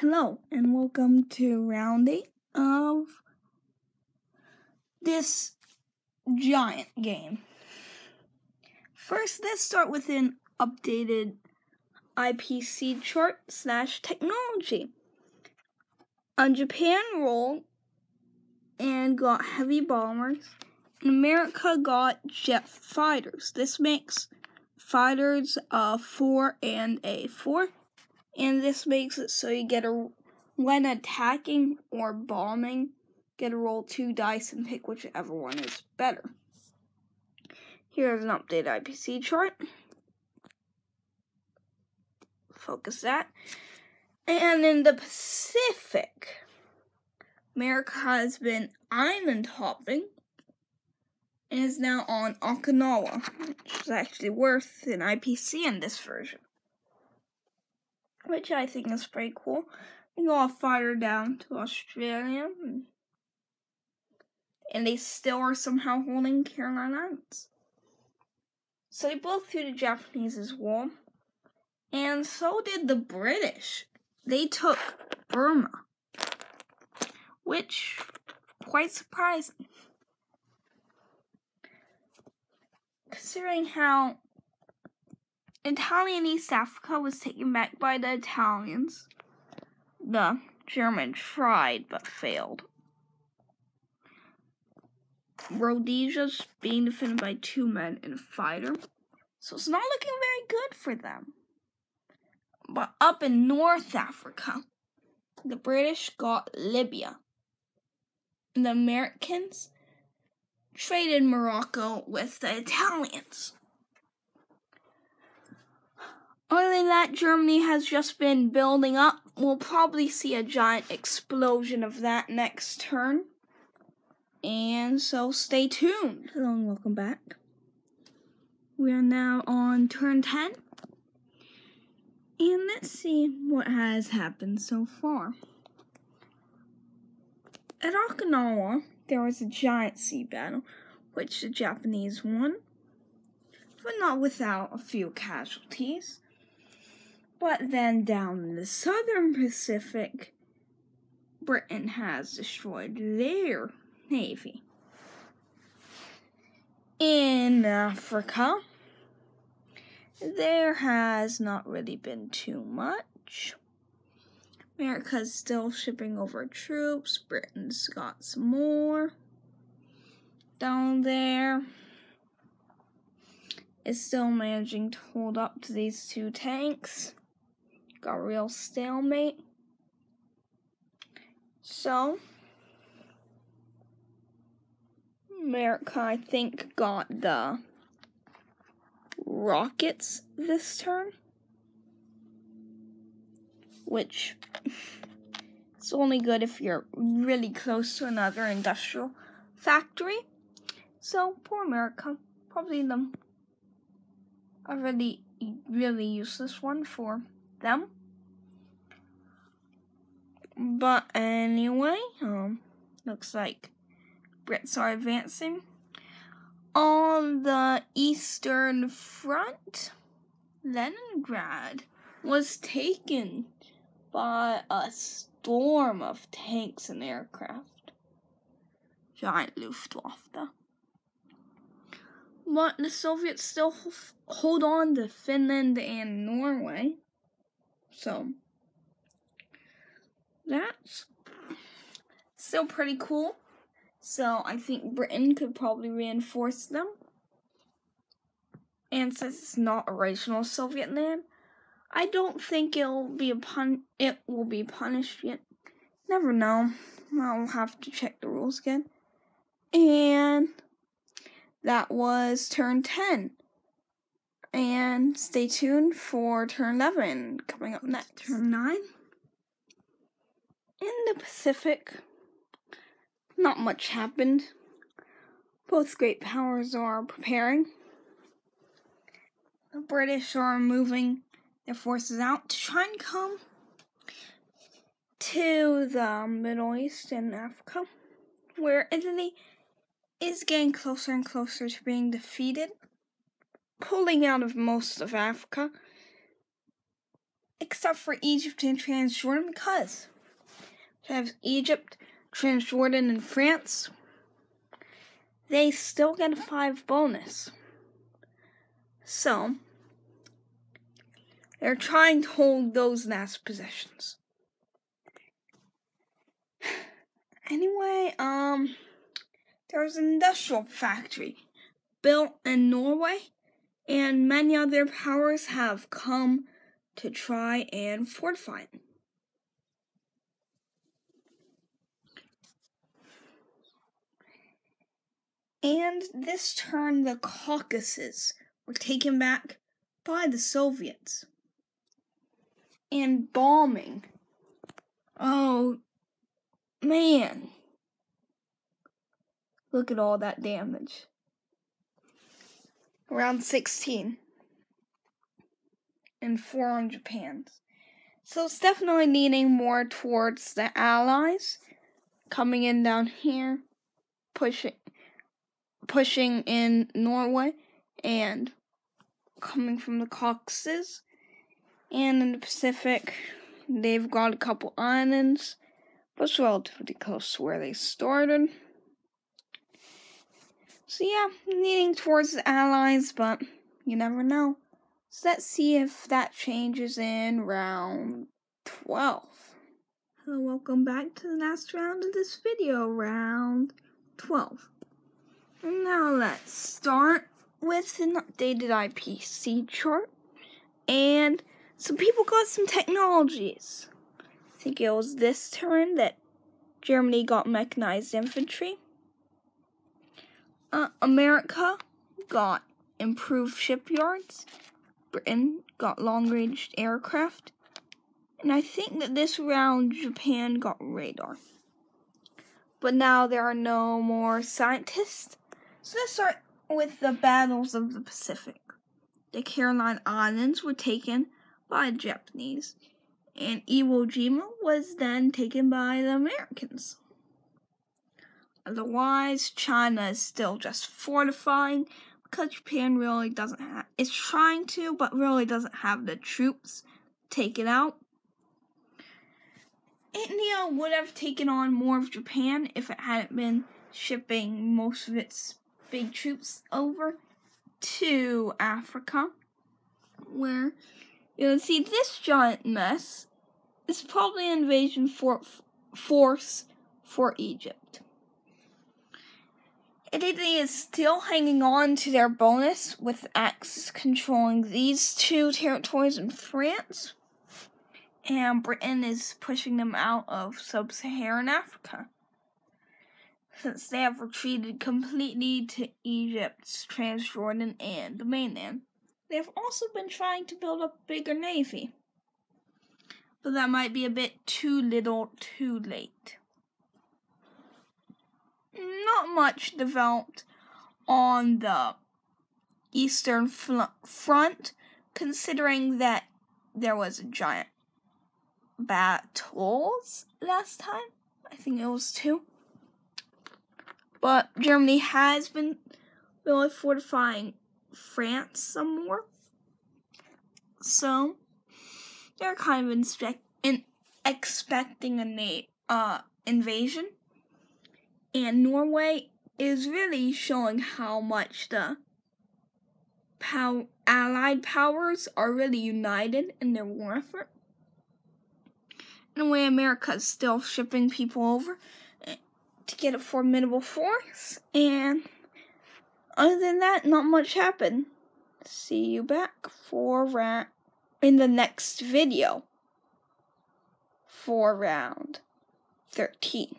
Hello, and welcome to round 8 of this giant game. First, let's start with an updated IPC chart / technology. Japan rolled and got heavy bombers, and America got jet fighters. This makes fighters 4 and a 4. And this makes it so you get when attacking or bombing, get to roll 2 dice and pick whichever one is better. Here's an updated IPC chart. Focus that. And in the Pacific, America has been island hopping and is now on Okinawa, which is actually worth an IPC in this version, which I think is pretty cool. They go a fighter down to Australia, and they still are somehow holding Caroline Islands. So they both threw the Japanese as well, and so did the British. They took Burma, which quite surprising, considering how Italian East Africa was taken back by the Italians. The German tried but failed. Rhodesia's being defended by 2 men and a fighter, so it's not looking very good for them. But up in North Africa, the British got Libya, and the Americans traded Morocco with the Italians. Other than that, Germany has just been building up. We'll probably see a giant explosion of that next turn. And so stay tuned. Hello and welcome back. We are now on turn 10. And let's see what has happened so far. At Okinawa, there was a giant sea battle, which the Japanese won, but not without a few casualties. But then down in the southern Pacific, Britain has destroyed their navy. In Africa, there has not really been too much. America's still shipping over troops. Britain's got some more. Down there, is still managing to hold up to these 2 tanks. Got a real stalemate. So, America, I think, got the rockets this turn, which is only good if you're really close to another industrial factory. So, poor America, probably a really useless one for them. But anyway, looks like Brits are advancing. On the Eastern Front, Leningrad was taken by a storm of tanks and aircraft. Giant Luftwaffe. But the Soviets still hold on to Finland and Norway. So, that's still pretty cool. So, I think Britain could probably reinforce them. And since it's not original Soviet land, I don't think it will be punished yet. Never know. I'll have to check the rules again. And that was turn 10. And stay tuned for turn 11 coming up next. Turn 9. In the Pacific, not much happened. Both great powers are preparing. The British are moving their forces out to try and come to the Middle East and Africa, where Italy is getting closer and closer to being defeated, pulling out of most of Africa, except for Egypt and Transjordan, because we have Egypt, Transjordan, and France. They still get a 5 bonus. So, they're trying to hold those last possessions. Anyway, there's an industrial factory built in Norway, and many other powers have come to try and fortify it. And this turn, the Caucasus were taken back by the Soviets. And bombing. Oh, man. Look at all that damage. Around 16. And 4 on Japan's. So it's definitely leaning more towards the Allies. Coming in down here. Pushing in Norway. And coming from the Caucasus. And in the Pacific, they've got a couple islands. But it's relatively close to where they started. So yeah, leaning towards the Allies, but you never know. So let's see if that changes in round 12. Hello, welcome back to the last round of this video, round 12. And now let's start with an updated IPC chart. And some people got some technologies. I think it was this turn that Germany got mechanized infantry. America got improved shipyards. Britain got long-range aircraft. And I think that this round, Japan got radar. But now there are no more scientists. So let's start with the battles of the Pacific. The Caroline Islands were taken by the Japanese. And Iwo Jima was then taken by the Americans. Otherwise, China is still just fortifying because Japan really doesn't have, it's trying to, but really doesn't have the troops to take it out. India would have taken on more of Japan if it hadn't been shipping most of its big troops over to Africa, where you'll see this giant mess is probably an invasion force for Egypt. Italy is still hanging on to their bonus with Axis controlling these 2 territories in France. And Britain is pushing them out of sub-Saharan Africa, since they have retreated completely to Egypt's Transjordan and the mainland. They have also been trying to build up a bigger navy, but that might be a bit too little too late. Not much developed on the Eastern Front, considering that there was a giant battles last time. I think it was 2. But Germany has been really fortifying France some more. So they're kind of expecting an invasion. And Norway is really showing how much the Allied powers are really united in their war effort. In a way, America is still shipping people over to get a formidable force. And other than that, not much happened. See you back in the next video for round 13.